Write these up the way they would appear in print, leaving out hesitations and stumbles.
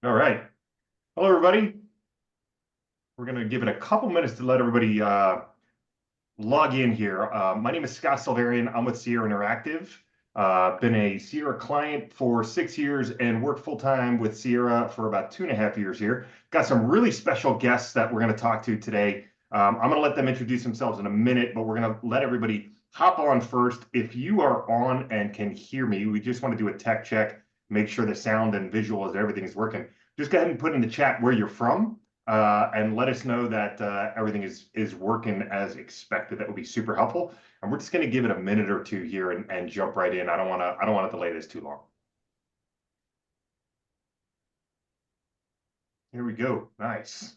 All right. Hello, everybody. We're going to give it a couple minutes to let everybody log in here. My name is Scott Silverian. I'm with Sierra Interactive. Been a Sierra client for 6 years and worked full time with Sierra for about 2.5 years here. Got some really special guests that we're going to talk to today. I'm going to let them introduce themselves in a minute, but we're going to let everybody hop on first. If you are on and can hear me, we just want to do a tech check, make sure the sound and visuals, everything is working. Just go ahead and put in the chat where you're from and let us know that everything is working as expected. That would be super helpful. And we're just going to give it a minute or two here and jump right in. I don't want to delay this too long. Here we go. Nice.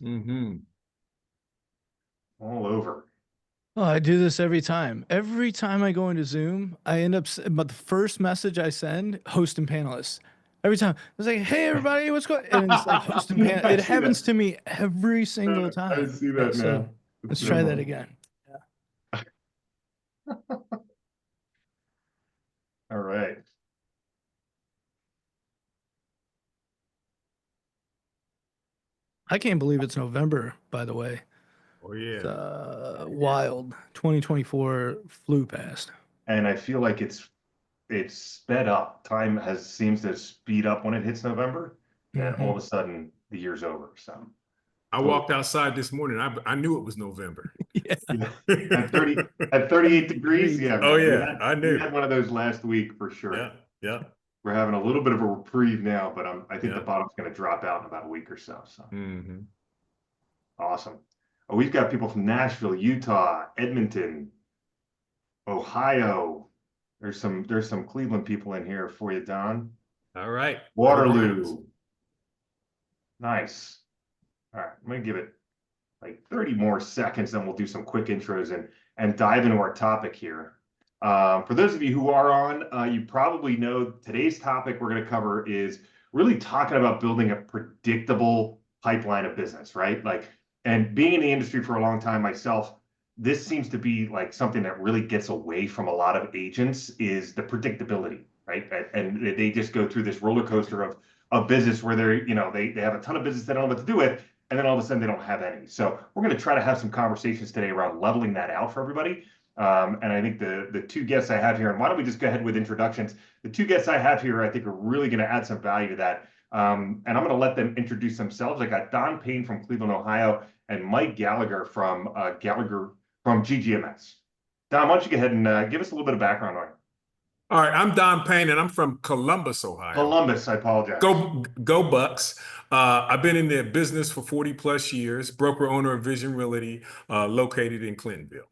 All over. Oh, I do this every time. Every time I go into Zoom, I end up, but the first message I send, host and panelists. Every time it's like, "Hey, everybody, what's going?" And it's like host and panel. It happens to me every single I time. see that So now. let's try that again. All right. I can't believe it's November, by the way. Oh yeah. It's wild. 2024 flew past. And I feel like it's sped up. Time seems to speed up when it hits November, and all of a sudden the year's over. So I walked outside this morning. I knew it was November. Yeah. At 38 degrees. Yeah. Oh Man, yeah, I knew. we had one of those last week for sure. Yeah, yeah. We're having a little bit of a reprieve now, but I think the bottom's going to drop out in about a week or so. So awesome. Oh, we've got people from Nashville, Utah, Edmonton, Ohio. There's some Cleveland people in here for you, Don. All right. Waterloo. Nice. All right, I'm gonna give it like 30 more seconds, then we'll do some quick intros and dive into our topic here. For those of you who are on, you probably know today's topic we're going to cover is really talking about building a predictable pipeline of business, right? Like, and being in the industry for a long time myself, this seems to be like something that really gets away from a lot of agents is the predictability, right? And they just go through this roller coaster of business where they have a ton of business they don't know what to do with, and then all of a sudden they don't have any. So we're going to try to have some conversations today around leveling that out for everybody. And I think the two guests I have here, and why don't we just go ahead with introductions? The two guests I have here, I think, are really going to add some value to that. And I'm going to let them introduce themselves. I got Don Payne from Cleveland, Ohio, and Mike Gallagher from GGMS. Don, why don't you go ahead and give us a little bit of background on you? All right, I'm Don Payne, and I'm from Columbus, Ohio. Columbus, I apologize. Go Bucks. I've been in the business for 40 plus years, broker owner of Vision Realty, located in Clintonville.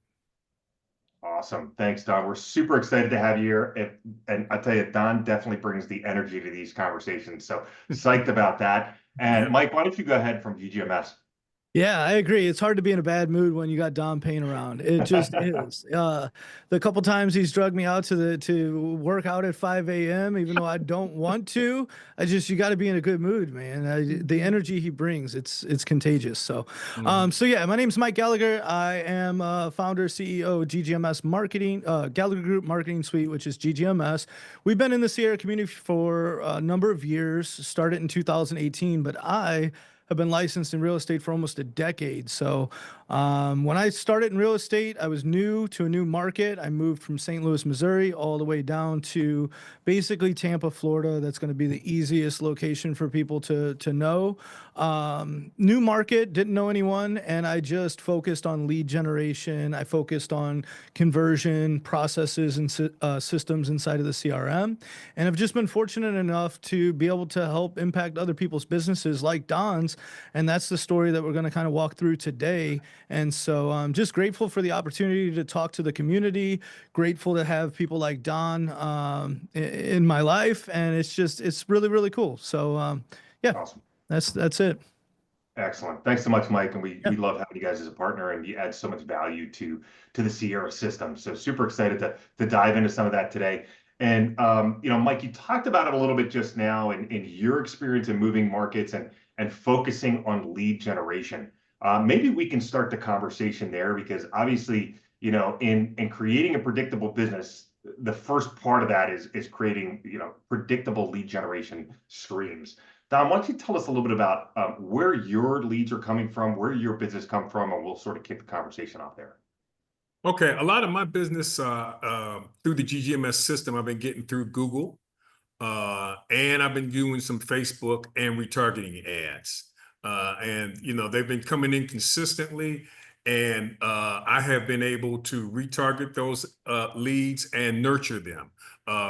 Awesome. Thanks, Don. We're super excited to have you here. And I tell you, Don definitely brings the energy to these conversations. So psyched about that. And Mike, why don't you go ahead from GGMS? Yeah, I agree. It's hard to be in a bad mood when you got Don Payne around. It just is. The couple times he's drugged me out to work out at 5 a.m., even though I don't want to. You got to be in a good mood, man. The energy he brings, it's contagious. So, so yeah, my name's Mike Gallagher. I am founder, CEO of GGMS Marketing, Gallagher Group Marketing Suite, which is GGMS. We've been in the Sierra community for a number of years. Started in 2018, but I have been licensed in real estate for almost a decade. So when I started in real estate, I was new to a new market. I moved from St. Louis, Missouri, all the way down to basically Tampa, Florida. That's going to be the easiest location for people to know. New market, didn't know anyone, and I just focused on lead generation. I focused on conversion processes and systems inside of the CRM. And I've just been fortunate enough to be able to help impact other people's businesses like Don's. And that's the story that we're going to kind of walk through today. And so I'm just grateful for the opportunity to talk to the community, grateful to have people like Don in my life. And it's really, really cool. So yeah, awesome. That's it. Excellent. Thanks so much, Mike. And we love having you guys as a partner, and you add so much value to the Sierra system. So super excited to dive into some of that today. And Mike, you talked about it a little bit just now in your experience in moving markets and focusing on lead generation. Maybe we can start the conversation there because obviously, in creating a predictable business, the first part of that is creating, predictable lead generation streams. Don, why don't you tell us a little bit about where your leads are coming from, where your business come from, and we'll sort of kick the conversation off there. Okay, a lot of my business through the GGMS system, I've been getting through Google, and I've been doing some Facebook and retargeting ads. And they've been coming in consistently, and I have been able to retarget those leads and nurture them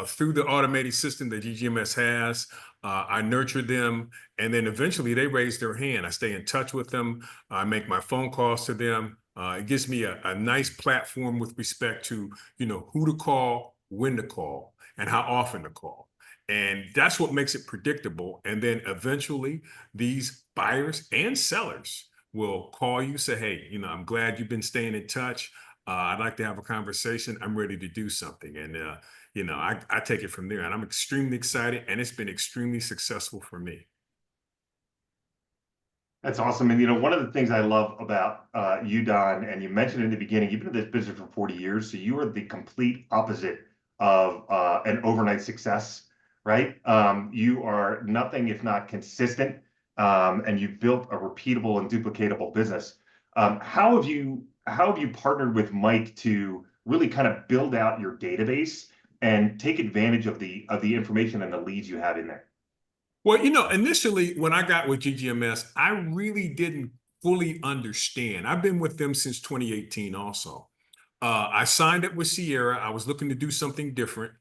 through the automated system that GGMS has. I nurture them, and then eventually they raise their hand. I stay in touch with them. I make my phone calls to them. It gives me a nice platform with respect to who to call, when to call, and how often to call. And that's what makes it predictable. And then eventually these buyers and sellers will call you, say, hey, I'm glad you've been staying in touch. I'd like to have a conversation. I'm ready to do something. And, I take it from there, and I'm extremely excited, and it's been extremely successful for me. That's awesome. And one of the things I love about you, Don, and you mentioned in the beginning, you've been in this business for 40 years, so you are the complete opposite of an overnight success, right? You are nothing if not consistent, and you've built a repeatable and duplicatable business. How have you partnered with Mike to really kind of build out your database and take advantage of the information and the leads you have in there? Well, initially when I got with GGMS, I really didn't fully understand. I've been with them since 2018 also. I signed up with Sierra. I was looking to do something different.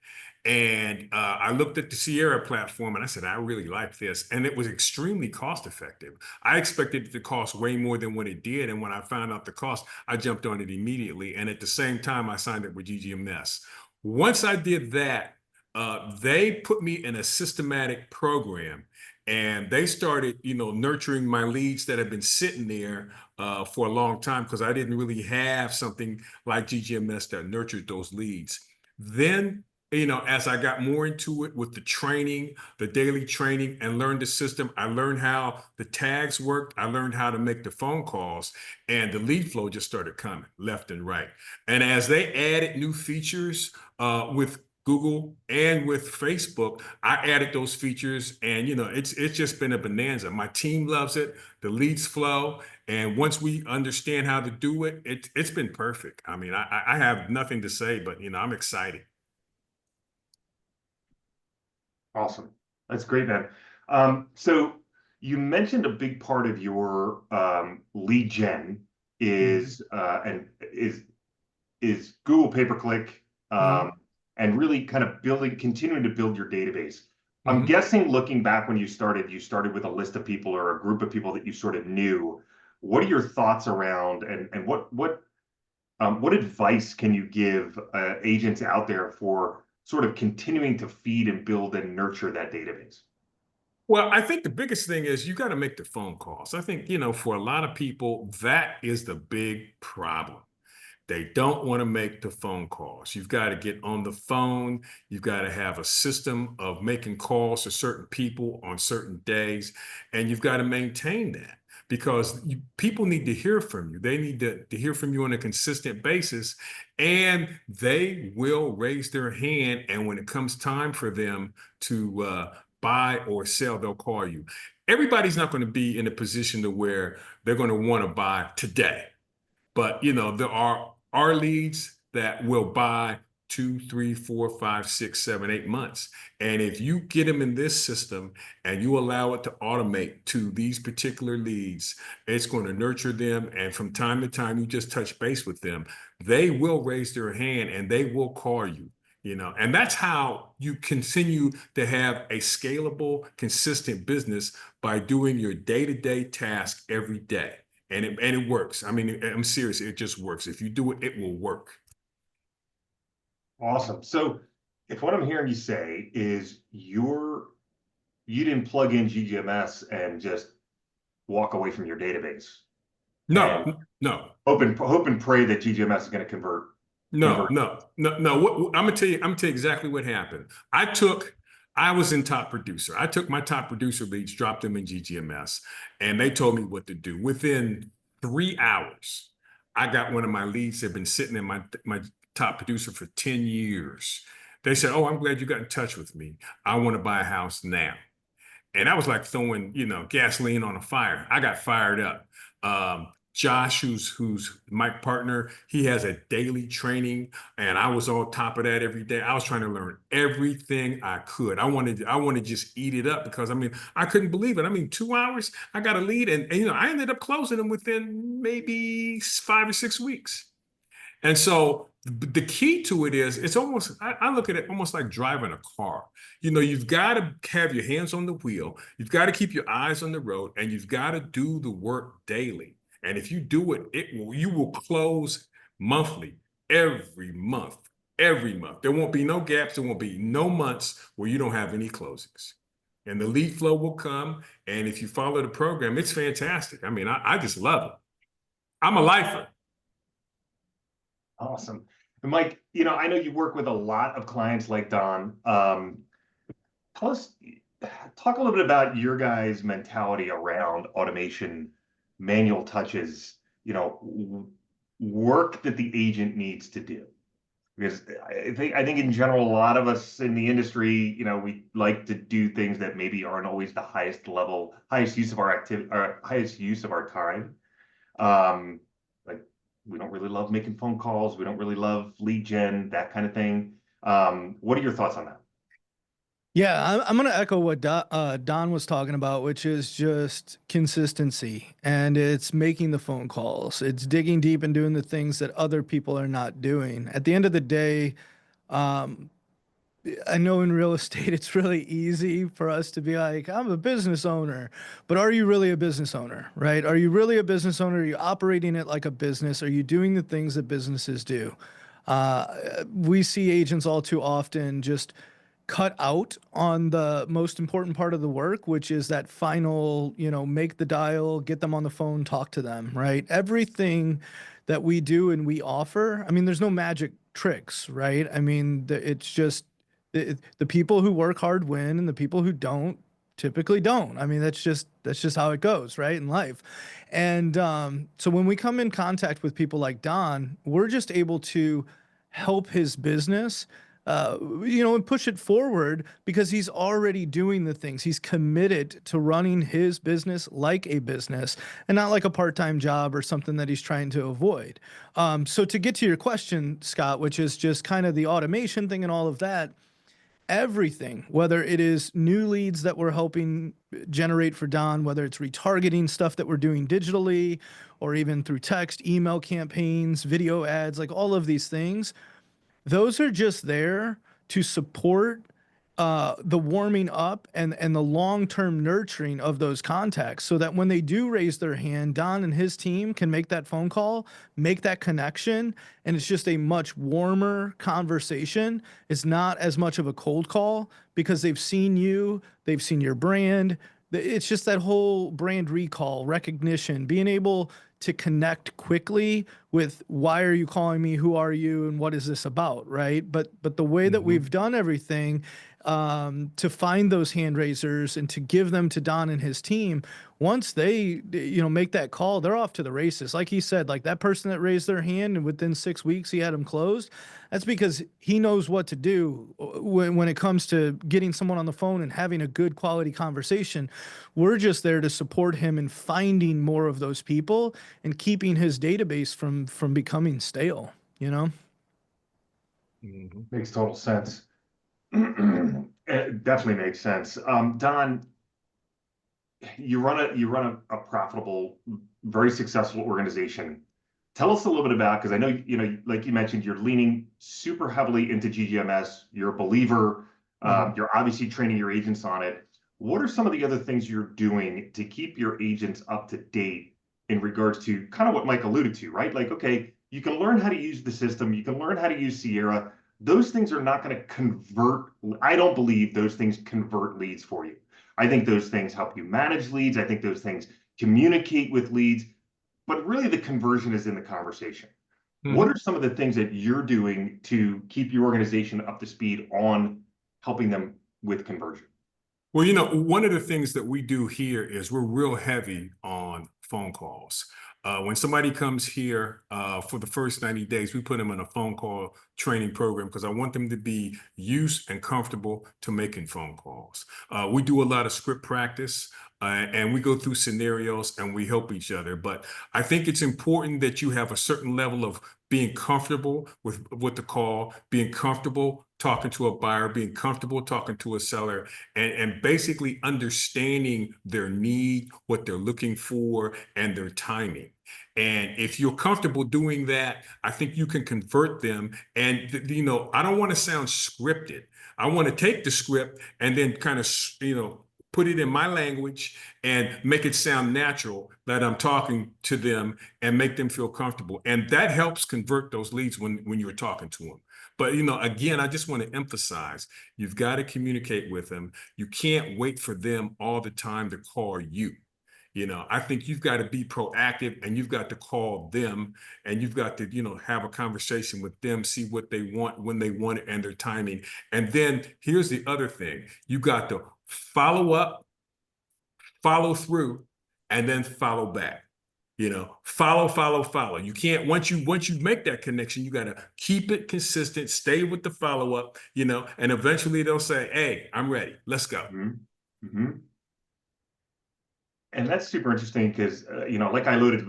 And I looked at the Sierra platform and I said, I really like this. And it was extremely cost effective. I expected it to cost way more than what it did. And when I found out the cost, I jumped on it immediately. And at the same time, I signed up with GGMS. Once I did that, they put me in a systematic program, and they started, nurturing my leads that have been sitting there for a long time, because I didn't really have something like GGMS that nurtured those leads. Then, as I got more into it with the training, the daily training, and learned the system, I learned how the tags worked. I learned how to make the phone calls, and the lead flow just started coming left and right. And as they added new features with Google and with Facebook, I added those features, and it's just been a bonanza. My team loves it. The leads flow, and once we understand how to do it, it's been perfect. I mean, I have nothing to say, but I'm excited. Awesome. That's great, man. So you mentioned a big part of your lead gen is is Google pay-per-click, and really kind of continuing to build your database. I'm guessing, looking back when you started with a list of people or a group of people that you sort of knew. What are your thoughts around, and what advice can you give agents out there for sort of continuing to feed and build and nurture that database? Well, I think the biggest thing is you got to make the phone calls. I think, for a lot of people, that is the big problem. They don't want to make the phone calls. You've got to get on the phone. You've got to have a system of making calls to certain people on certain days. And you've got to maintain that, because people need to hear from you. They need to hear from you on a consistent basis, and they will raise their hand. And when it comes time for them to buy or sell, they'll call you. Everybody's not going to be in a position to where they're going to want to buy today. But there are leads that will buy 2, 3, 4, 5, 6, 7, 8 months. And if you get them in this system and you allow it to automate to these particular leads, it's going to nurture them. And from time to time, you just touch base with them. They will raise their hand and they will call you. And that's how you continue to have a scalable, consistent business, by doing your day-to-day task every day. And it works. I mean, I'm serious. It just works. If you do it, it will work. Awesome. So if what I'm hearing you say is you didn't plug in GGMS and just walk away from your database. No, no. Hope and pray that GGMS is going to convert. No. I'm gonna tell you exactly what happened. I was in top producer. I took my top producer leads, dropped them in GGMS, and they told me what to do. Within 3 hours, I got one of my leads that had been sitting in my top producer for 10 years. They said, "Oh, I'm glad you got in touch with me. I want to buy a house now." And that was like throwing, gasoline on a fire. I got fired up. Josh, who's my partner, he has a daily training, and I was on top of that every day. I was trying to learn everything I could. I wanted to just eat it up because I couldn't believe it. 2 hours, I got a lead, and I ended up closing them within maybe 5 or 6 weeks. And so the key to it is it's almost, I look at it almost like driving a car. You've got to have your hands on the wheel. You've got to keep your eyes on the road, and you've got to do the work daily. And if you do it, you will close monthly, every month, every month. There won't be no gaps. There won't be no months where you don't have any closings. And the lead flow will come. And if you follow the program, it's fantastic. I just love it. I'm a lifer. Awesome. And Mike, I know you work with a lot of clients like Don. Talk a little bit about your guys' mentality around automation, manual touches, work that the agent needs to do. Because I think in general, a lot of us in the industry, we like to do things that maybe aren't always the highest level, highest use of our activity, or highest use of our time. Like we don't really love making phone calls. We don't really love lead gen, that kind of thing. What are your thoughts on that? Yeah, I'm going to echo what Don was talking about, which is just consistency, and it's making the phone calls. It's digging deep and doing the things that other people are not doing. At the end of the day, I know in real estate, it's really easy for us to be like, I'm a business owner, but are you really a business owner, right? Are you really a business owner? Are you operating it like a business? Are you doing the things that businesses do? We see agents all too often just cut out on the most important part of the work, which is that final, make the dial, get them on the phone, talk to them, right? Everything that we do and we offer, there's no magic tricks, right? It's just the people who work hard win and the people who don't typically don't. That's just how it goes, right? In life. And so when we come in contact with people like Don, we're just able to help his business and push it forward because he's already doing the things. He's committed to running his business like a business and not like a part-time job or something that he's trying to avoid. So to get to your question, Scott, which is just kind of the automation thing and all of that, everything, whether it is new leads that we're helping generate for Don, whether it's retargeting stuff that we're doing digitally or even through text, email campaigns, video ads, like all of these things, those are just there to support the warming up and the long-term nurturing of those contacts so that when they do raise their hand, Don and his team can make that phone call, make that connection, and it's just a much warmer conversation. It's not as much of a cold call because they've seen you, they've seen your brand. It's just that whole brand recall, recognition, being able to connect quickly with why are you calling me, who are you, and what is this about, right? But the way that we've done everything to find those hand raisers and to give them to Don and his team, once they make that call, they're off to the races. Like he said, like that person that raised their hand and within 6 weeks he had them closed. That's because he knows what to do when it comes to getting someone on the phone and having a good quality conversation. We're just there to support him in finding more of those people and keeping his database from becoming stale, Makes total sense. It definitely makes sense. Don, you run a profitable, very successful organization. Tell us a little bit about, because I know, like you mentioned, you're leaning super heavily into GGMS. You're a believer. You're obviously training your agents on it. What are some of the other things you're doing to keep your agents up to date in regards to kind of what Mike alluded to, right? Like, okay, you can learn how to use the system. You can learn how to use Sierra. Those things are not going to convert. I don't believe those things convert leads for you. I think those things help you manage leads. I think those things communicate with leads. But really, the conversion is in the conversation. What are some of the things that you're doing to keep your organization up to speed on helping them with conversion? Well, one of the things that we do here is we're real heavy on phone calls. When somebody comes here for the first 90 days, we put them on a phone call training program because I want them to be used and comfortable to making phone calls. We do a lot of script practice. And we go through scenarios and we help each other. But I think it's important that you have a certain level of being comfortable with the call, being comfortable talking to a buyer, being comfortable talking to a seller, and basically understanding their need, what they're looking for, and their timing. And if you're comfortable doing that, I think you can convert them. And, you know, I don't want to sound scripted. I want to take the script and then kind of, you know, put it in my language and make it sound natural that I'm talking to them and make them feel comfortable. And that helps convert those leads when you're talking to them. But, you know, again, I just want to emphasize, you've got to communicate with them. You can't wait for them all the time to call you. You know, I think you've got to be proactive and you've got to call them and you've got to, you know, have a conversation with them, see what they want, when they want it, and their timing. And then here's the other thing. You got to follow up, follow through, and then follow back. You know, follow. You can't, once you make that connection, you got to keep it consistent, stay with the follow up, you know, and eventually they'll say, hey, I'm ready. Let's go. And that's super interesting because, you know, like I alluded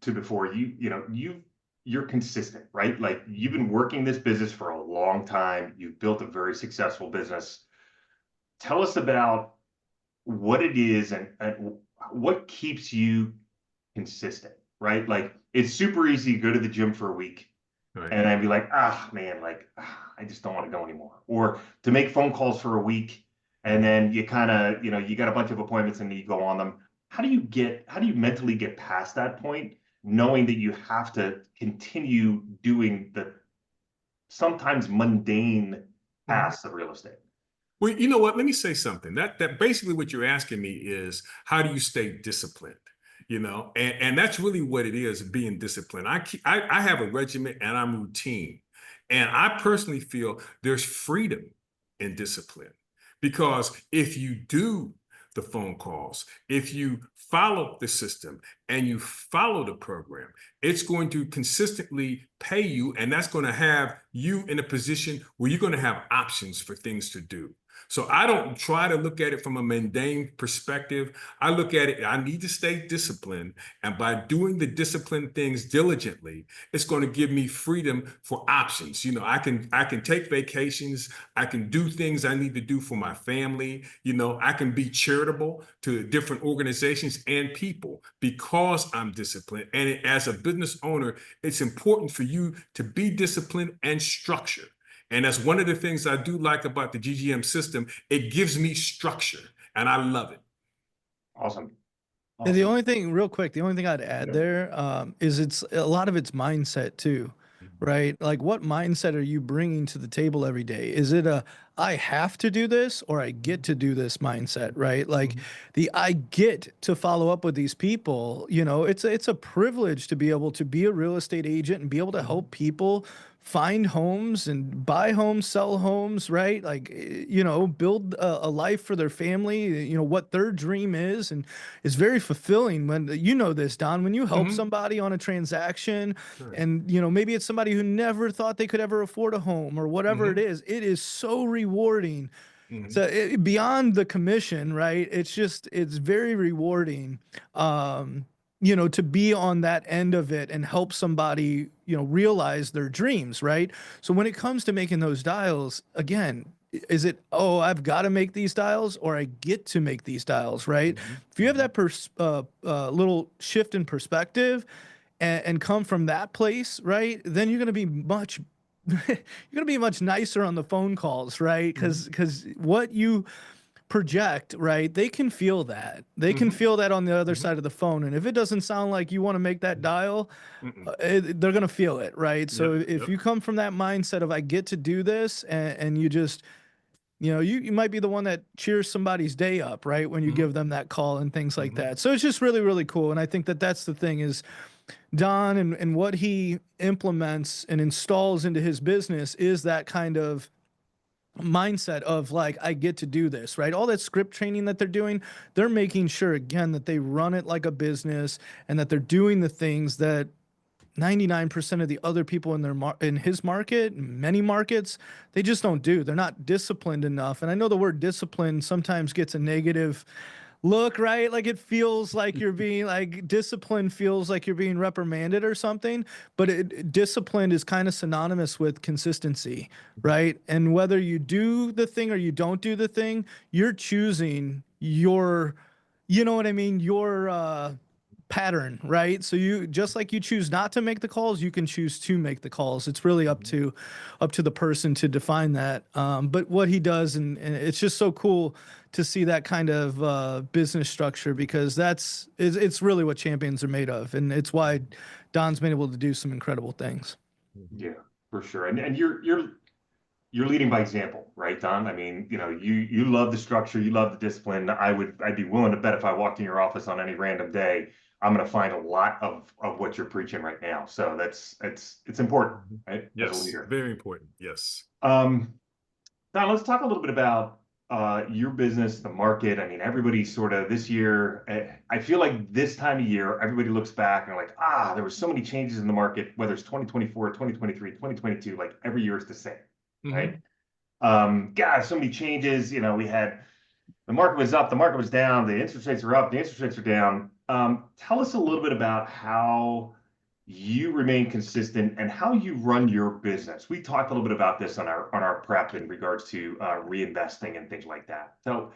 to before, you're consistent, right? Like you've been working this business for a long time. You've built a very successful business. Tell us about what it is and what keeps you consistent, right? Like it's super easy to go to the gym for a week and I'd be like, man, like I just don't want to go anymore. Or to make phone calls for a week and then you kind of, you know, you got a bunch of appointments and you go on them. How do you mentally get past that point, knowing that you have to continue doing the sometimes mundane tasks of real estate? Well, you know what? Let me say something. That basically what you're asking me is, how do you stay disciplined? You know, and that's really what it is, being disciplined. I have a regimen and I'm routine. And I personally feel there's freedom in discipline because if you do the phone calls, if you follow the system and you follow the program, it's going to consistently pay you. And that's going to have you in a position where you're going to have options for things to do. So I don't try to look at it from a mundane perspective. I look at it, I need to stay disciplined. And by doing the disciplined things diligently, it's going to give me freedom for options. You know, I can take vacations. I can do things I need to do for my family. You know, I can be charitable to different organizations and people because I'm disciplined. And as a business owner, it's important for you to be disciplined and structured. And that's one of the things I do like about the GGM system. It gives me structure and I love it. Awesome. And the only thing, real quick, the only thing I'd add there is it's a lot of it's mindset too, right? Like what mindset are you bringing to the table every day? Is it a, I have to do this or I get to do this mindset, right? Like the, I get to follow up with these people, you know, it's a privilege to be able to be a real estate agent and be able to help people find homes and buy homes, sell homes, right? Like, you know, build a life for their family, you know, what their dream is. And it's very fulfilling when, you know this, Don, when you help somebody on a transaction and, you know, maybe it's somebody who never thought they could ever afford a home or whatever it is so rewarding. So beyond the commission, right? It's very rewarding. You know, to be on that end of it and help somebody, you know, realize their dreams, right? So when it comes to making those dials, again, is it, oh, I've got to make these dials or I get to make these dials, right? If you have that little shift in perspective and come from that place, right, then you're going to be much nicer on the phone calls, right? Because what you project, right? They can feel that. They can feel that on the other side of the phone. And if it doesn't sound like you want to make that dial, they're going to feel it, right? So if you come from that mindset of I get to do this and you just, you know, you might be the one that cheers somebody's day up, right? When you give them that call and things like that. So it's just really, really cool. And I think that that's the thing is Don and what he implements and installs into his business is that kind of mindset of like, I get to do this, right? All that script training that they're doing, they're making sure again that they run it like a business and that they're doing the things that 99% of the other people in in his market, many markets, they just don't do. They're not disciplined enough. And I know the word discipline sometimes gets a negative look, right? Like it feels like you're being like discipline feels like you're being reprimanded or something, but discipline is kind of synonymous with consistency, right? And whether you do the thing or you don't do the thing, you're choosing your, you know what I mean? Your pattern, right? So you just like you choose not to make the calls, you can choose to make the calls. It's really up to the person to define that. But what he does, and it's just so cool to see that kind of business structure, because it's really what champions are made of, and it's why Don's been able to do some incredible things. Yeah, for sure. And you're leading by example, right, Don? I mean, you love the structure, you love the discipline. I'd be willing to bet if I walked in your office on any random day, I'm going to find a lot of what you're preaching right now. So it's important, right? As a Yes, leader. very important. Yes. Don, let's talk a little bit about your business, the market. I mean, everybody sort of this year, I feel like this time of year, everybody looks back and like, there were so many changes in the market, whether it's 2024, 2023, 2022, like every year is the same, right? God, so many changes. We had the market was up, the market was down, the interest rates are up, the interest rates are down. Tell us a little bit about how you remain consistent and how you run your business. We talked a little bit about this on our prep in regards to reinvesting and things like that. So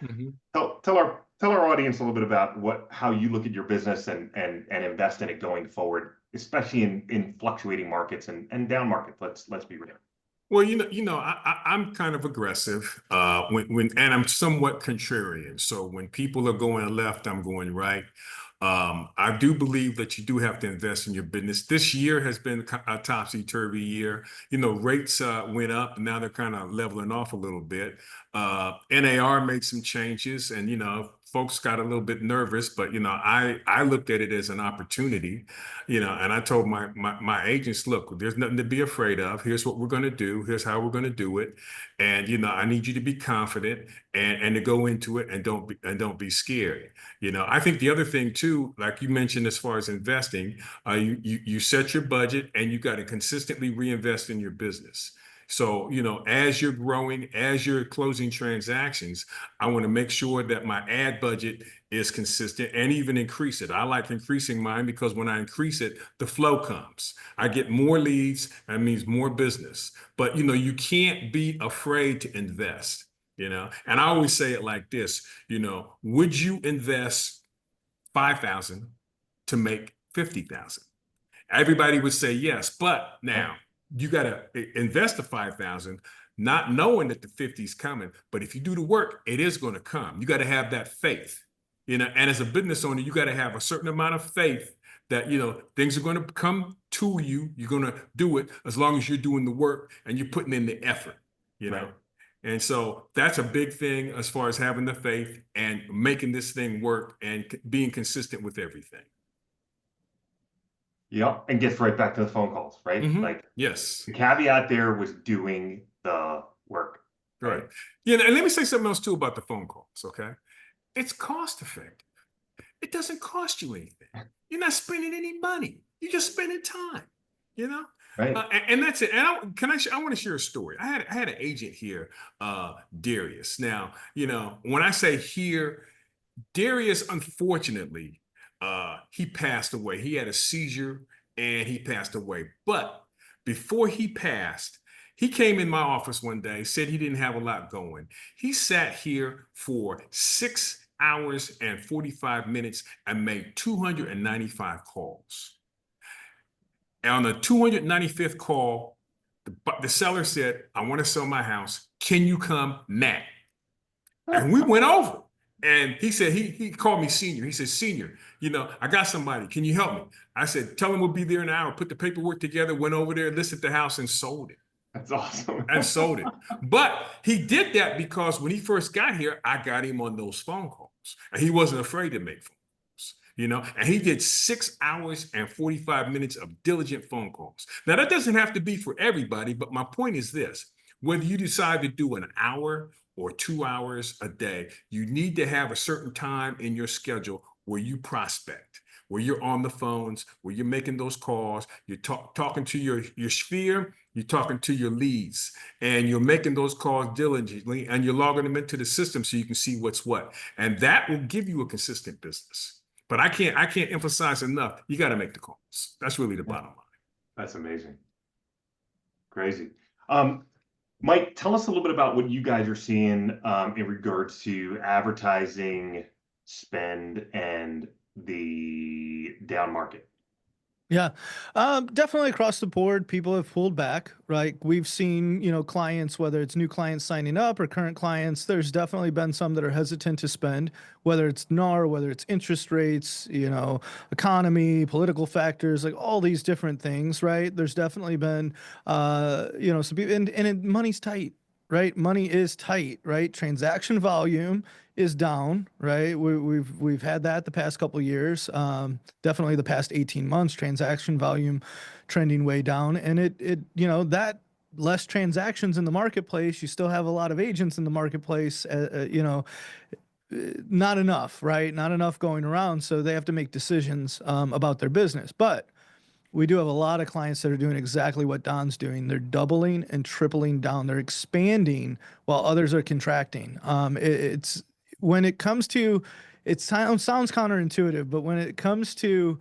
tell our audience a little bit about how you look at your business and invest in it going forward, especially in fluctuating markets and down markets. Let's be real. Well, I'm kind of aggressive and I'm somewhat contrarian. So when people are going left, I'm going right. I do believe that you do have to invest in your business. This year has been a topsy-turvy year. Rates went up, and now they're kind of leveling off a little bit. NAR made some changes, and folks got a little bit nervous, but I looked at it as an opportunity, and I told my agents, look, there's nothing to be afraid of. Here's what we're going to do. Here's how we're going to do it, and I need you to be confident and to go into it and don't be scared. I think the other thing too, like you mentioned, as far as investing, you set your budget and you got to consistently reinvest in your business. So, as you're growing, as you're closing transactions, I want to make sure that my ad budget is consistent and even increase it. I like increasing mine because when I increase it, the flow comes. I get more leads. That means more business. But, you can't be afraid to invest, and I always say it like this, would you invest $5,000 to make $50,000? Everybody would say yes, but now you got to invest the $5,000, not knowing that the 50 is coming. But if you do the work, it is going to come. You got to have that faith, and as a business owner, you got to have a certain amount of faith that, things are going to come to you. You're going to do it as long as you're doing the work and you're putting in the effort, Right. And so that's a big thing as far as having the faith and making this thing work and being consistent with everything. Yeah, and gets right back to the phone calls, right? Like, yes, the caveat there was doing the work. right. And let me say something else too about the phone calls. Okay, it's cost effective. It doesn't cost you anything. You're not spending any money. You're just spending time. Right. And that's it. And I want to share a story. I had an agent here, Darius. Now, when I say here, Darius, unfortunately, he passed away. He had a seizure and he passed away. But before he passed, he came in my office one day, said he didn't have a lot going. He sat here for 6 hours and 45 minutes and made 295 calls. And on the 295th call, the seller said, I want to sell my house. Can you come now? And we went over. And he said, he called me senior. He said, senior, I got somebody. Can you help me? I said, tell him we'll be there in an hour. Put the paperwork together, went over there, listed the house and sold it. That's awesome. And sold it. But he did that because when he first got here, I got him on those phone calls. And he wasn't afraid to make phone calls, and he did 6 hours and 45 minutes of diligent phone calls. Now, that doesn't have to be for everybody, but my point is this. Whether you decide to do an hour or 2 hours a day, you need to have a certain time in your schedule where you prospect, where you're on the phones, where you're making those calls, you're talking to your sphere, you're talking to your leads, and you're making those calls diligently, and you're logging them into the system so you can see what's what. And that will give you a consistent business. But I can't emphasize enough, you got to make the calls. That's really the bottom line. That's amazing. Crazy. Mike, tell us a little bit about what you guys are seeing in regards to advertising spend and the down market. Yeah, definitely across the board, people have pulled back, right? We've seen, clients, whether it's new clients signing up or current clients, there's definitely been some that are hesitant to spend, whether it's NAR, whether it's interest rates, economy, political factors, like all these different things, right? There's definitely been, some people, and money's tight, right? Money is tight, right? Transaction volume is down, right? We've had that the past couple of years. Definitely the past 18 months, transaction volume trending way down, and that less transactions in the marketplace. You still have a lot of agents in the marketplace. Not enough, right? Not enough going around, so they have to make decisions about their business, but. We do have a lot of clients that are doing exactly what Don's doing. They're doubling and tripling down. They're expanding while others are contracting. It's when it comes to, it sounds counterintuitive, but when it comes to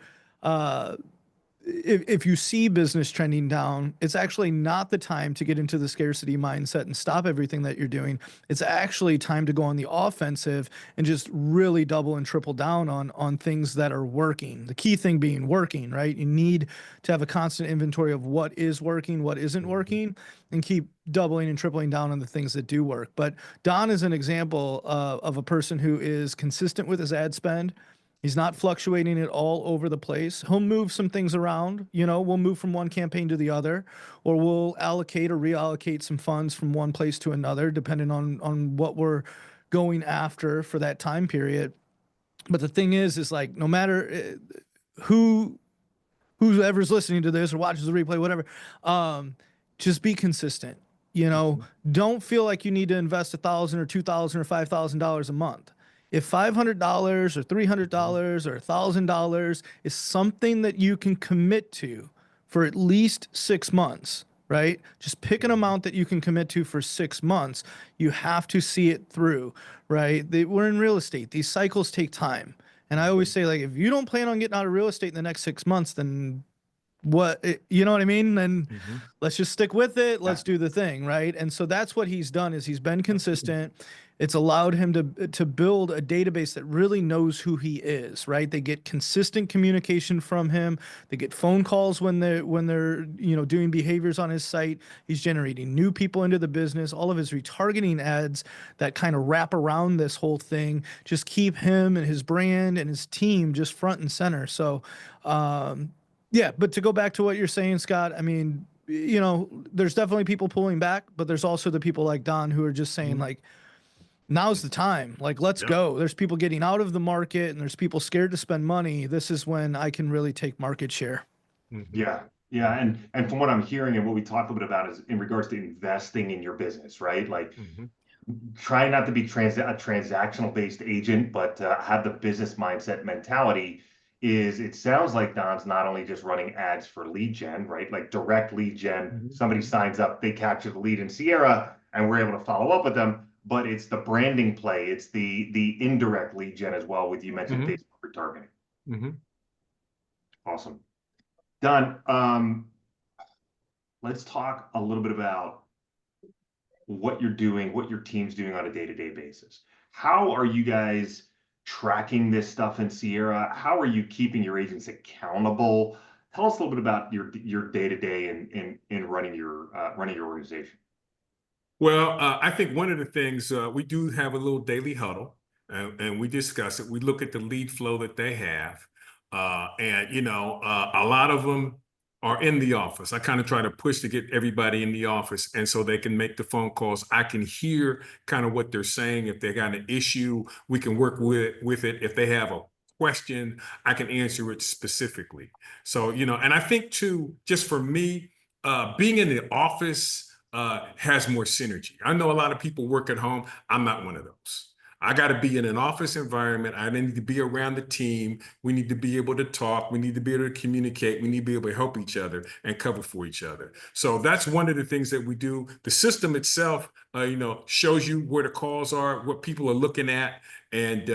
if you see business trending down, it's actually not the time to get into the scarcity mindset and stop everything that you're doing. It's actually time to go on the offensive and just really double and triple down on things that are working. The key thing being working, right? You need to have a constant inventory of what is working, what isn't working, and keep doubling and tripling down on the things that do work. But Don is an example of a person who is consistent with his ad spend. He's not fluctuating it all over the place. He'll move some things around. We'll move from one campaign to the other, or we'll allocate or reallocate some funds from one place to another, depending on what we're going after for that time period. But the thing is like, no matter whoever's listening to this or watches the replay, whatever, just be consistent. Don't feel like you need to invest $1,000 or $2,000 or $5,000 a month. If $500 or $300 or $1,000 is something that you can commit to for at least 6 months, right? Just pick an amount that you can commit to for 6 months. You have to see it through, right? We're in real estate. These cycles take time. And I always say, like, if you don't plan on getting out of real estate in the next 6 months, then you know what I mean? Then let's just stick with it. Let's do the thing, right? And so that's what he's done, is he's been consistent. It's allowed him to build a database that really knows who he is, right? They get consistent communication from him. They get phone calls when they're doing behaviors on his site. He's generating new people into the business. All of his retargeting ads that kind of wrap around this whole thing just keep him and his brand and his team just front and center. So, yeah, but to go back to what you're saying, Scott, I mean, there's definitely people pulling back, but there's also the people like Don who are just saying, like, now's the time. Like, let's go. There's people getting out of the market and there's people scared to spend money. This is when I can really take market share. Yeah. Yeah. And from what I'm hearing and what we talked a bit about is in regards to investing in your business, right? Like trying not to be a transactional based agent, but have the business mindset mentality. It sounds like Don's not only just running ads for lead gen, right? Like direct lead gen, somebody signs up, they capture the lead in Sierra and we're able to follow up with them, but it's the branding play. It's the indirect lead gen as well, with you mentioned Facebook retargeting. Awesome. Don, let's talk a little bit about what you're doing, what your team's doing on a day-to-day basis. How are you guys tracking this stuff in Sierra? How are you keeping your agents accountable? Tell us a little bit about your day-to-day in running your organization. Well, I think one of the things we do have a little daily huddle, and we discuss it. We look at the lead flow that they have, and a lot of them are in the office. I kind of try to push to get everybody in the office, and so they can make the phone calls. I can hear kind of what they're saying. If they got an issue, we can work with it. If they have a question, I can answer it specifically. So, and I think too, just for me, being in the office has more synergy. I know a lot of people work at home. I'm not one of those. I got to be in an office environment. I need to be around the team. We need to be able to talk. We need to be able to communicate. We need to be able to help each other and cover for each other. So that's one of the things that we do. The system itself, shows you where the calls are, what people are looking at, and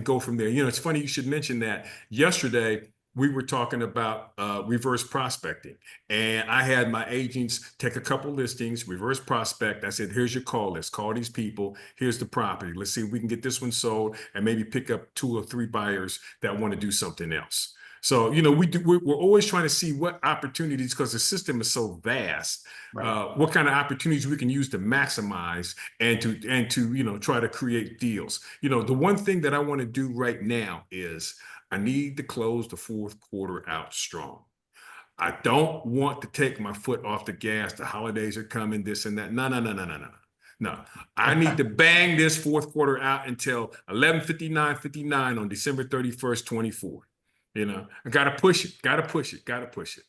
go from there. It's funny you should mention that. Yesterday, we were talking about reverse prospecting, and I had my agents take a couple listings, reverse prospect. I said, here's your call list, call these people, here's the property. Let's see if we can get this one sold and maybe pick up 2 or 3 buyers that want to do something else. So, we're always trying to see what opportunities, because the system is so vast, Right. what kind of opportunities we can use to maximize and to try to create deals. The one thing that I want to do right now is I need to close the fourth quarter out strong. I don't want to take my foot off the gas. The holidays are coming, this and that. No, no, no, no, no, no. No, I need to bang this fourth quarter out until 11:59 on December 31st, 24. I got to push it, got to push it, got to push it.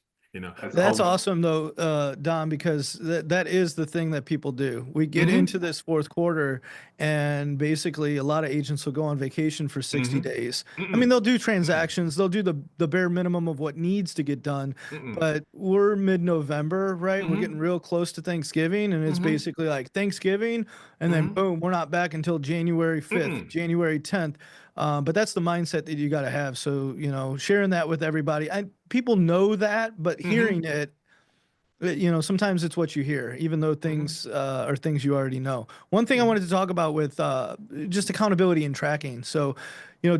That's awesome though, Don, because that is the thing that people do. We get into this fourth quarter, and basically a lot of agents will go on vacation for 60 days. I mean, they'll do transactions, they'll do the bare minimum of what needs to get done, but we're mid-November, right? We're getting real close to Thanksgiving, and it's basically like Thanksgiving, and then boom, we're not back until January 5th, January 10th. But that's the mindset that you got to have. So, sharing that with everybody, people know that, but hearing it, sometimes it's what you hear, even though things are things you already know. One thing I wanted to talk about with just accountability and tracking. So,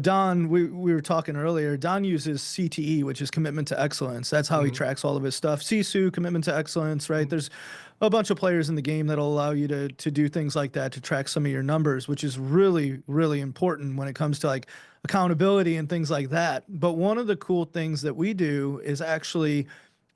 Don, we were talking earlier, Don uses CTE, which is commitment to excellence. That's how he tracks all of his stuff. CSU, commitment to excellence, right? There's a bunch of players in the game that'll allow you to do things like that, to track some of your numbers, which is really, really important when it comes to like accountability and things like that. But one of the cool things that we do is actually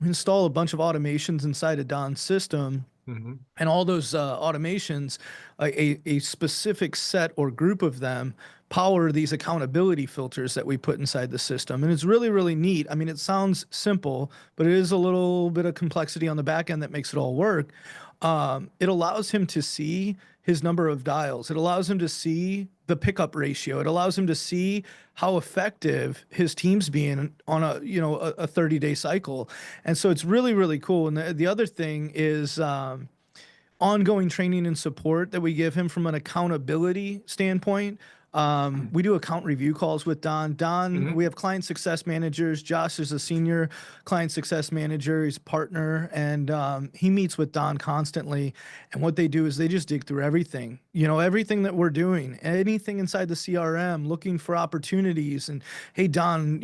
install a bunch of automations inside of Don's system. And all those automations, a specific set or group of them, power these accountability filters that we put inside the system. And it's really, really neat. I mean, it sounds simple, but it is a little bit of complexity on the back end that makes it all work. It allows him to see his number of dials. It allows him to see the pickup ratio. It allows him to see how effective his team's being on a 30-day cycle. And so it's really, really cool. And the other thing is ongoing training and support that we give him from an accountability standpoint. We do account review calls with Don. We have client success managers. Josh is a senior client success manager. He's a partner, and he meets with Don constantly. And what they do is they just dig through everything, everything that we're doing, anything inside the CRM, looking for opportunities. And hey, Don,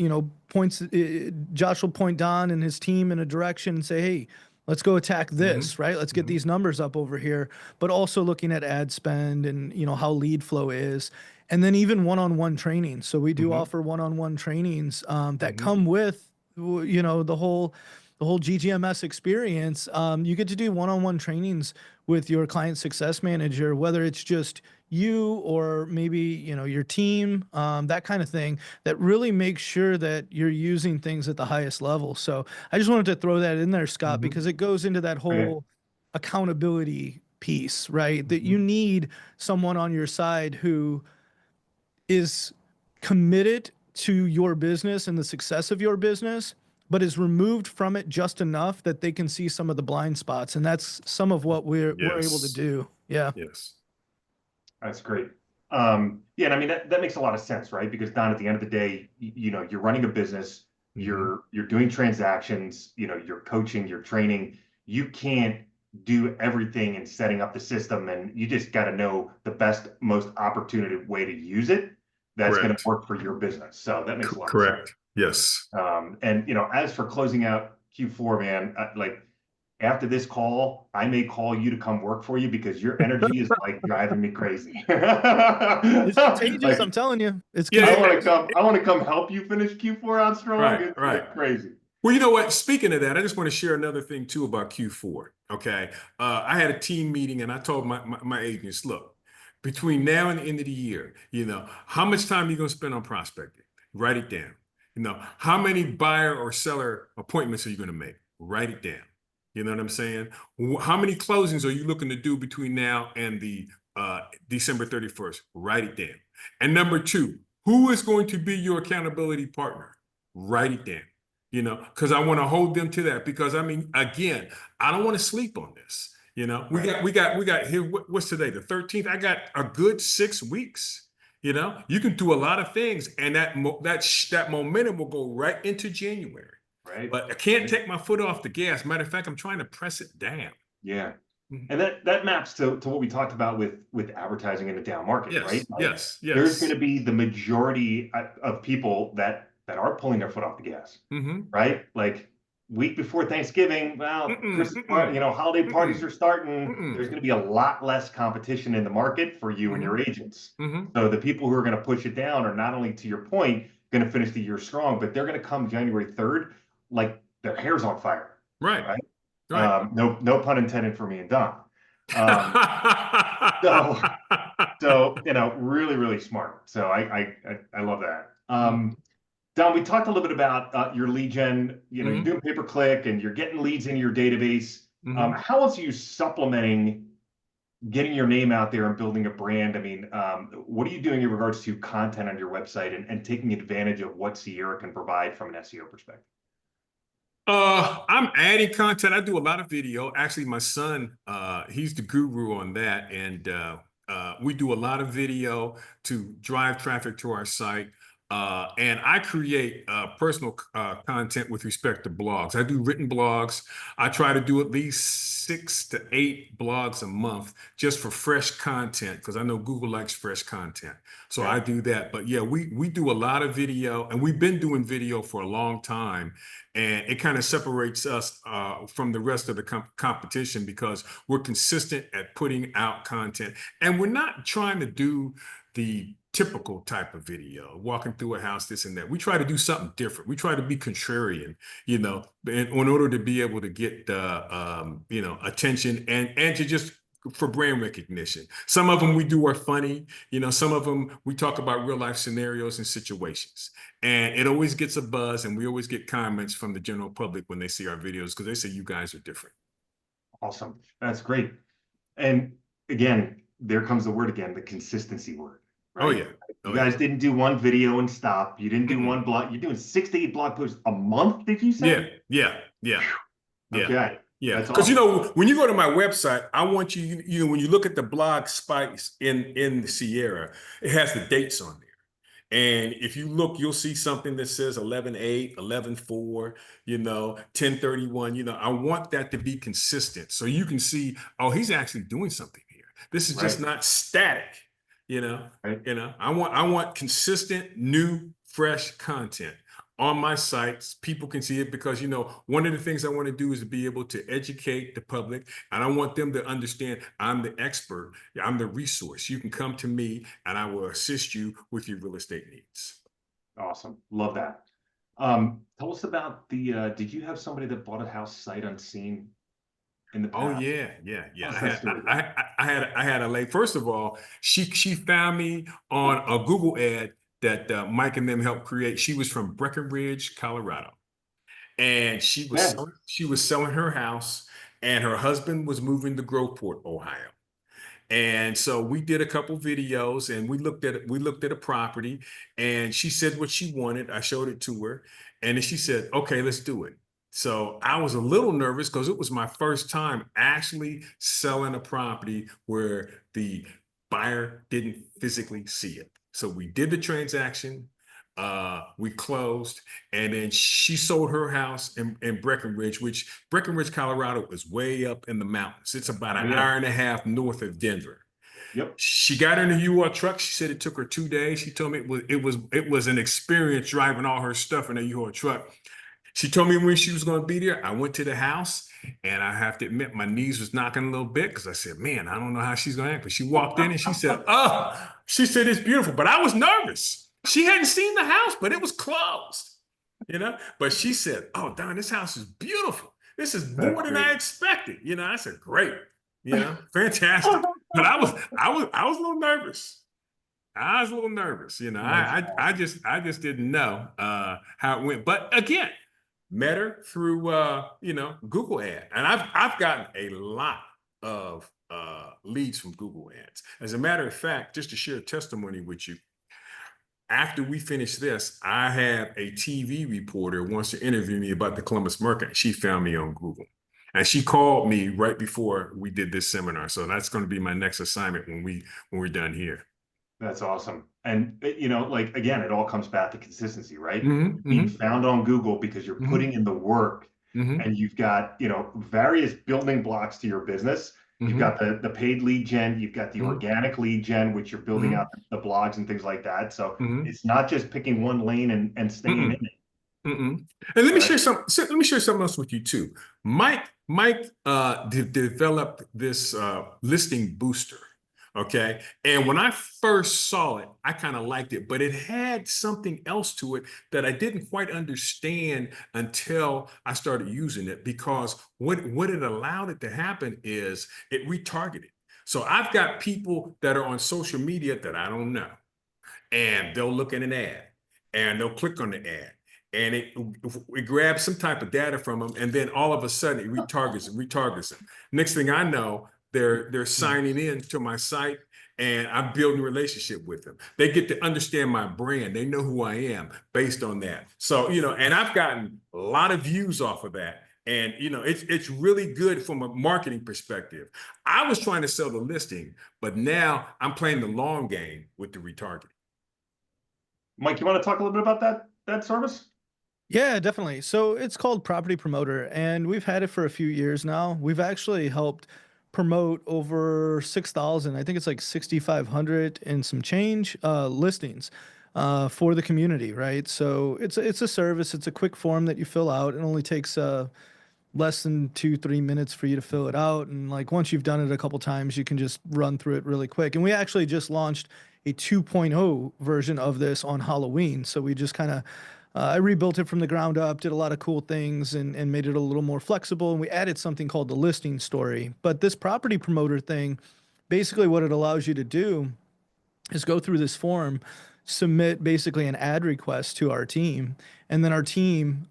Josh will point Don and his team in a direction and say, hey, let's go attack this, right? Let's get these numbers up over here, but also looking at ad spend and, how lead flow is. And then even one-on-one training. So we do offer one-on-one trainings that come with, the whole GGMS experience. You get to do one-on-one trainings with your client success manager, whether it's just you or maybe, your team, that kind of thing, that really makes sure that you're using things at the highest level. So I just wanted to throw that in there, Scott, because it goes into that whole accountability piece, right? That you need someone on your side who is committed to your business and the success of your business, but is removed from it just enough that they can see some of the blind spots. And that's some of what we're able to do. Yeah. Yes. That's great. Yeah, and I mean that makes a lot of sense, right? Because Don, at the end of the day, you're running a business, you're doing transactions, you're coaching, you're training. You can't do everything in setting up the system, and you just got to know the best, most opportunity way to use it that's going to work for your business. So that makes a lot of sense. Yes. And as for closing out Q4, man, after this call, I may call you to come work for you because your energy is like driving me crazy. It's contagious, I'm telling you. It's I want to come help you finish Q4 out strong. It's like crazy. Well, you know what? Speaking of that, I just want to share another thing too about Q4. Okay. I had a team meeting and I told my agents, look, between now and the end of the year, how much time are you going to spend on prospecting? Write it down. How many buyer or seller appointments are you going to make? Write it down. You know what I'm saying? How many closings are you looking to do between now and the December 31st? Write it down. And number two, who is going to be your accountability partner? Write it down, because I want to hold them to that. Because I mean, again, I don't want to sleep on this. We got here. What's today? The 13th. I got a good 6 weeks. You can do a lot of things, and that momentum will go right into January. Right. But I can't take my foot off the gas. Matter of fact, I'm trying to press it down. Yeah. And that maps to what we talked about with advertising in a down market, Yes, right? Like, yes. There's going to be the majority of people that are pulling their foot off the gas, right? Like week before Thanksgiving, well, Christmas, holiday parties are starting. There's going to be a lot less competition in the market for you and your agents. So the people who are going to push it down are not only, to your point, going to finish the year strong, but they're going to come January 3rd like their hair's on fire. Right. No pun intended for me and Don. So really, really smart. So I love that. Don, we talked a little bit about your lead gen. You're doing pay-per-click and you're getting leads into your database. How else are you supplementing getting your name out there and building a brand? I mean, what are you doing in regards to content on your website and taking advantage of what Sierra can provide from an SEO perspective? I'm adding content. I do a lot of video. Actually, my son, he's the guru on that. And we do a lot of video to drive traffic to our site. And I create personal content with respect to blogs. I do written blogs. I try to do at least 6 to 8 blogs a month just for fresh content, because I know Google likes fresh content. So I do that. But yeah, we do a lot of video, and we've been doing video for a long time. And it kind of separates us from the rest of the competition because we're consistent at putting out content. And we're not trying to do the typical type of video, walking through a house, this and that. We try to do something different. We try to be contrarian, in order to be able to get, attention and to just for brand recognition. Some of them we do are funny, some of them we talk about real life scenarios and situations. And it always gets a buzz, and we always get comments from the general public when they see our videos, because they say you guys are different. Awesome. That's great. And again, there comes the word again, the consistency word. Right? Oh, yeah. You guys didn't do one video and stop. You didn't do one blog. You're doing 6 to 8 blog posts a month, did you say? Yeah. Okay. Yeah, because awesome. When you go to my website, I want you, when you look at the blog spikes in the Sierra, it has the dates on there. And if you look, you'll see something that says 11/8, 11/4, 10/31. I want that to be consistent, so you can see, oh, he's actually doing something here. This is just not static. I want consistent, new, fresh content on my sites. People can see it because, one of the things I want to do is to be able to educate the public, and I want them to understand I'm the expert. I'm the resource. You can come to me and I will assist you with your real estate needs. Awesome. Love that. Tell us about did you have somebody that bought a house sight unseen in the past? Oh yeah. I had a lady. First of all, she found me on a Google ad that Mike and them helped create. She was from Breckenridge, Colorado, and she was selling her house, and her husband was moving to Groveport, Ohio. And so we did a couple videos, and we looked at a property, and she said what she wanted. I showed it to her, and then she said, "Okay, let's do it." So I was a little nervous because it was my first time actually selling a property where the buyer didn't physically see it. So we did the transaction, we closed, and then she sold her house in Breckenridge, which Breckenridge, Colorado is way up in the mountains. It's about an hour and a half north of Denver. Yep. She got in a U-Haul truck. She said it took her 2 days. She told me it was an experience driving all her stuff in a U-Haul truck. She told me when she was going to be there. I went to the house, and I have to admit, my knees was knocking a little bit because I said, man, I don't know how she's going to act. But she walked in and she said, she said, it's beautiful. But I was nervous. She hadn't seen the house, but it was closed, But she said, oh, Don, this house is beautiful. This is more than I expected. I said, great, fantastic. But I was a little nervous. I was a little nervous, I just didn't know how it went. But again, met her through Google ad, and I've gotten a lot of leads from Google ads. As a matter of fact, just to share a testimony with you, after we finish this, I have a TV reporter wants to interview me about the Columbus Mercury. She found me on Google. And she called me right before we did this seminar. So that's going to be my next assignment when we're done here. That's awesome. And you know, like again, it all comes back to consistency, right? Mm-hmm, Being mm-hmm, found on Google because you're mm-hmm, putting in the work mm-hmm, and you've got, you know, various building blocks to your business. You've mm-hmm, got the paid lead gen, you've got the mm-hmm, organic lead gen, which you're building mm-hmm, out the blogs and things like that. So mm-hmm, it's not just picking one lane and staying in mm-hmm. it, Mm-mm. And let me right? share let me share something else with you too. Mike developed this listing booster. Okay. And when I first saw it, I kind of liked it, but it had something else to it that I didn't quite understand until I started using it, because what it allowed it to happen is it retargeted. So I've got people that are on social media that I don't know, and they'll look at an ad and they'll click on the ad, and it grabs some type of data from them, and then all of a sudden it retargets them. Next thing I know, they're signing in to my site, and I'm building a relationship with them. They get to understand my brand. They know who I am based on that. So, you know, and I've gotten a lot of views off of that. And, you know, it's really good from a marketing perspective. I was trying to sell the listing, but now I'm playing the long game with the retargeting. Mike, you want to talk a little bit about that service? Yeah, definitely. So it's called Property Promoter, and we've had it for a few years now. We've actually helped promote over 6,000, I think it's like 6,500 and some change listings for the community, right? So it's a service. It's a quick form that you fill out. It only takes less than 2-3 minutes for you to fill it out. And like once you've done it a couple times, you can just run through it really quick. And we actually just launched a 2.0 version of this on Halloween. So we just kind of I rebuilt it from the ground up, did a lot of cool things, and made it a little more flexible. And we added something called the listing story. But this property promoter thing, basically what it allows you to do is go through this form, submit basically an ad request to our team, and then our team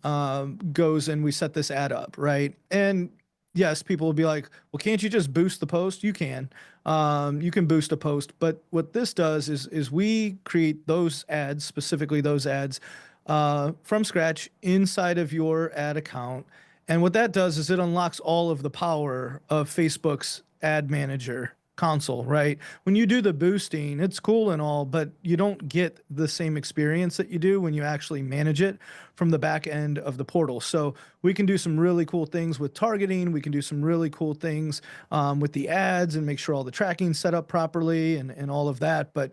goes and we set this ad up, right? And yes, people will be like, well, can't you just boost the post? You can. You can boost a post, but what this does is we create those ads, specifically those ads, from scratch inside of your ad account. And what that does is it unlocks all of the power of Facebook's ad manager console, right? When you do the boosting, it's cool and all, but you don't get the same experience that you do when you actually manage it from the back end of the portal. So we can do some really cool things with targeting. We can do some really cool things with the ads and make sure all the tracking's set up properly and all of that. But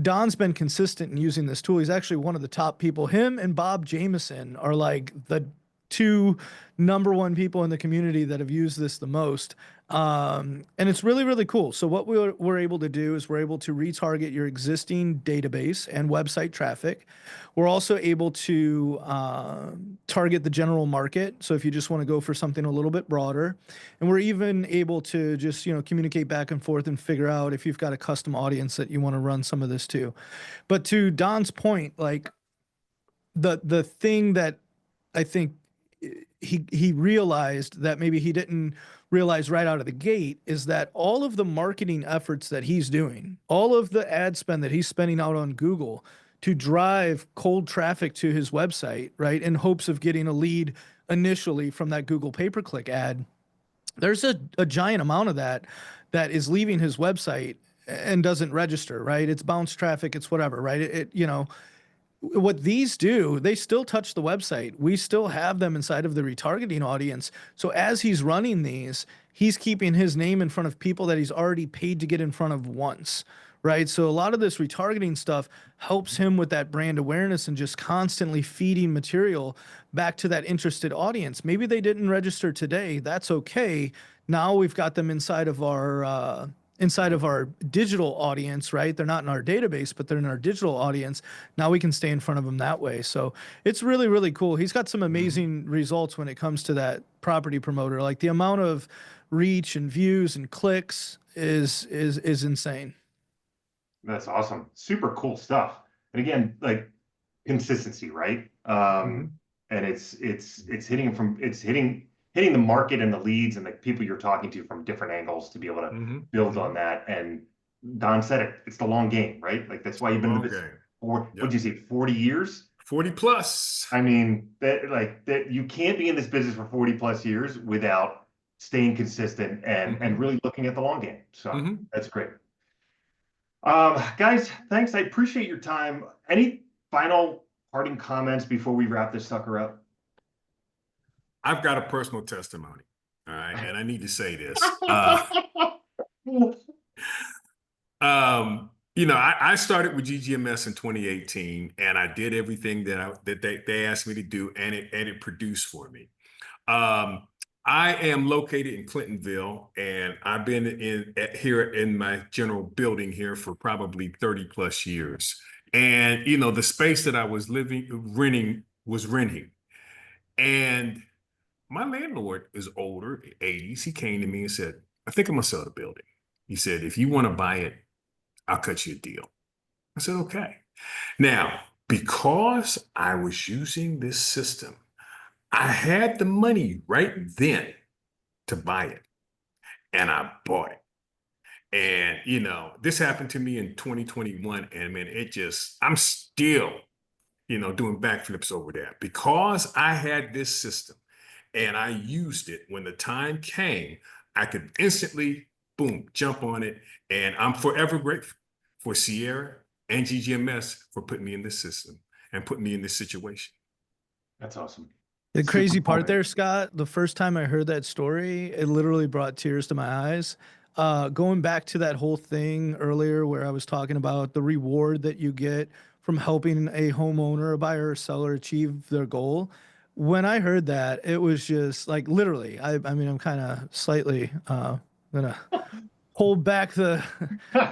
Don's been consistent in using this tool. He's actually one of the top people. Him and Bob Jameson are like the two number one people in the community that have used this the most. And it's really, really cool. So what we're able to do is we're able to retarget your existing database and website traffic. We're also able to target the general market. So if you just want to go for something a little bit broader, and we're even able to just, you know, communicate back and forth and figure out if you've got a custom audience that you want to run some of this to. But to Don's point, like the thing that I think he realized that maybe he didn't realize right out of the gate is that all of the marketing efforts that he's doing, all of the ad spend that he's spending out on Google to drive cold traffic to his website, right, in hopes of getting a lead initially from that Google pay-per-click ad, there's a giant amount of that that is leaving his website and doesn't register, right? It's bounce traffic, it's whatever, right? You know, what these do, they still touch the website. We still have them inside of the retargeting audience. So as he's running these, he's keeping his name in front of people that he's already paid to get in front of once, right? So a lot of this retargeting stuff helps him with that brand awareness and just constantly feeding material back to that interested audience. Maybe they didn't register today. That's okay. Now we've got them inside of our digital audience, right? They're not in our database, but they're in our digital audience. Now we can stay in front of them that way. So it's really, really cool. He's got some amazing results when it comes to that property promoter. Like the amount of reach and views and clicks is insane. That's awesome. Super cool stuff. And again, like consistency, right? Mm-hmm. And it's hitting the market and the leads and the people you're talking to from different angles to be able to Mm-hmm. build Mm-hmm. on that. And Don said it, it's the long game, right? Like that's why you've been in the business what'd you say, 40 years? 40 plus. I mean, that you can't be in this business for 40 plus years without staying consistent and really looking at the long game. So that's great. Guys, thanks. I appreciate your time. Any final parting comments before we wrap this sucker up? I've got a personal testimony. All right. And I need to say this. I started with GGMS in 2018, and I did everything that they asked me to do, and it produced for me. I am located in Clintonville, and I've been here in my general building here for probably 30 plus years. And the space that I was renting. And my landlord is older, 80s. He came to me and said, I think I'm gonna sell the building. He said, if you want to buy it, I'll cut you a deal. I said, okay. Now, because I was using this system, I had the money right then to buy it, and I bought it. And, this happened to me in 2021, and man, I'm still, doing backflips over there because I had this system and I used it. When the time came, I could instantly, boom, jump on it. And I'm forever grateful for Sierra and GGMS for putting me in this system and putting me in this situation. That's awesome. The crazy part there, Scott, the first time I heard that story, it literally brought tears to my eyes. Going back to that whole thing earlier where I was talking about the reward that you get from helping a homeowner, a buyer or seller achieve their goal. When I heard that, it was just like literally, I mean, I'm kind of slightly gonna hold back the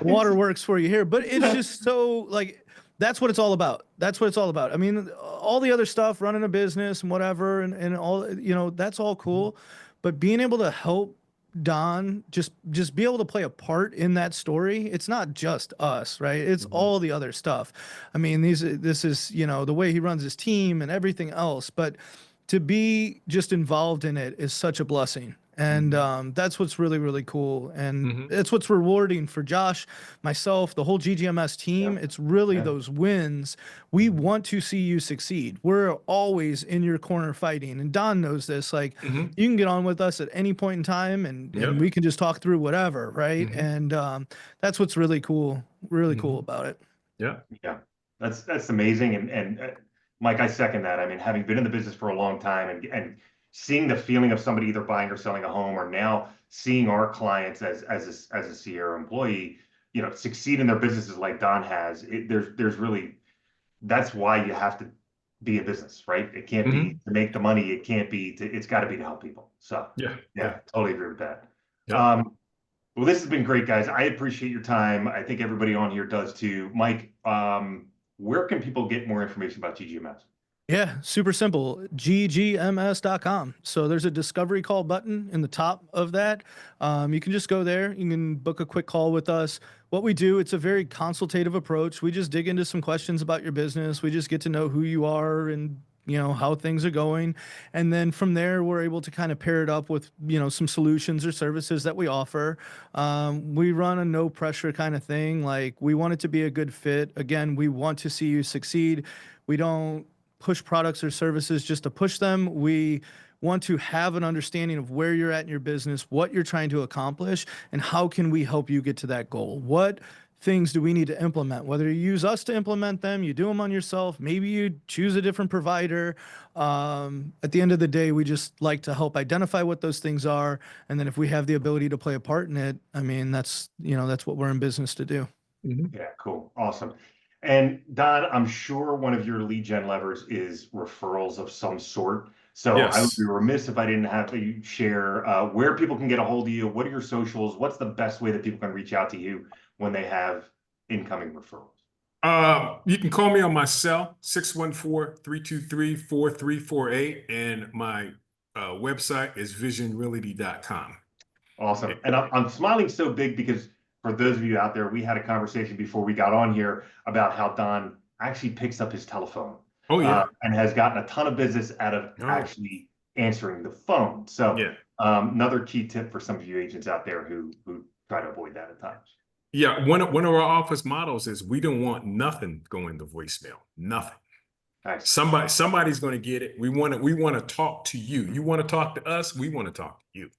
waterworks for you here, but it's just so like, that's what it's all about. That's what it's all about. I mean, all the other stuff, running a business and whatever, and all, that's all cool. But being able to help Don just be able to play a part in that story, it's not just us, right? It's all the other stuff. I mean, this is, the way he runs his team and everything else, but to be just involved in it is such a blessing. And that's what's really, really cool. And it's what's rewarding for Josh, myself, the whole GGMS team. It's really those wins. We want to see you succeed. We're always in your corner fighting. And Don knows this. Like, you can get on with us at any point in time and we can just talk through whatever, right? And that's what's really cool, cool about it. Yeah. That's amazing. And Mike, I second that. I mean, having been in the business for a long time and seeing the feeling of somebody either buying or selling a home, or now seeing our clients as a Sierra employee, succeed in their businesses like Don has, there's really, that's why you have to be a business, right? It can't be to make the money. It can't be it's got to be to help people. So yeah, totally agree with that. Well, this has been great, guys. I appreciate your time. I think everybody on here does too. Mike, where can people get more information about GGMS? Yeah, super simple, ggms.com. So there's a discovery call button in the top of that. You can just go there. You can book a quick call with us. What we do, it's a very consultative approach. We just dig into some questions about your business. We just get to know who you are and how things are going. And then from there, we're able to kind of pair it up with, some solutions or services that we offer. We run a no pressure kind of thing. Like, we want it to be a good fit. Again, we want to see you succeed. We don't push products or services just to push them. We want to have an understanding of where you're at in your business, what you're trying to accomplish, and how can we help you get to that goal? What things do we need to implement? Whether you use us to implement them, you do them on yourself, maybe you choose a different provider. At the end of the day, we just like to help identify what those things are. And then if we have the ability to play a part in it, I mean, that's what we're in business to do. Yeah, cool. Awesome. And Don, I'm sure one of your lead gen levers is referrals of some sort. So I would be remiss if I didn't have you share where people can get a hold of you. What are your socials? What's the best way that people can reach out to you when they have incoming referrals? You can call me on my cell, 614-323-4348. And my website is visionrealty.com. Awesome. And I'm smiling so big because for those of you out there, we had a conversation before we got on here about how Don actually picks up his telephone. And has gotten a ton of business out of actually answering the phone. So another key tip for some of you agents out there who try to avoid that at times. Yeah, one of our office models is we don't want nothing going to voicemail. Nothing. Nice. Somebody's going to get it. We want to talk to you. You want to talk to us, we want to talk to you.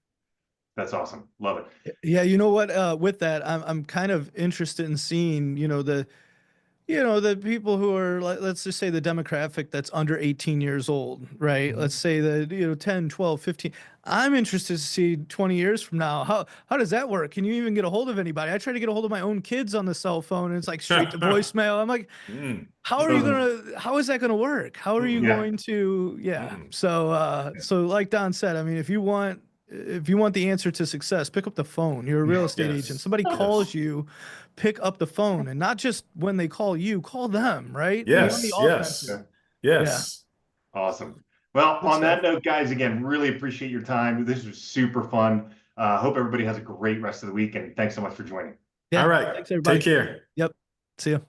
That's awesome. Love it. Yeah, you know what? With that, I'm kind of interested in seeing, the people who are, let's just say the demographic that's under 18 years old, right? Mhm. Let's say that, 10, 12, 15. I'm interested to see 20 years from now. How does that work? Can you even get a hold of anybody? I try to get a hold of my own kids on the cell phone and it's like straight to voicemail. I'm like, Mm. how is that gonna work? How are you Yeah. going to, yeah. Mm. So like Don said, I mean, if you want the answer to success, pick up the phone. You're a real estate Yes. agent. Somebody Yes. calls you, pick up the phone, and not just when they call you, call them, right? Be on the Yes, yes, offensive. yes. Awesome. Well, Good on that stuff. note, guys, again, really appreciate your time. This was super fun. Hope everybody has a great rest of the week, and thanks so much for joining. Yeah. All right. Thanks, everybody. Take care. Yep. See you.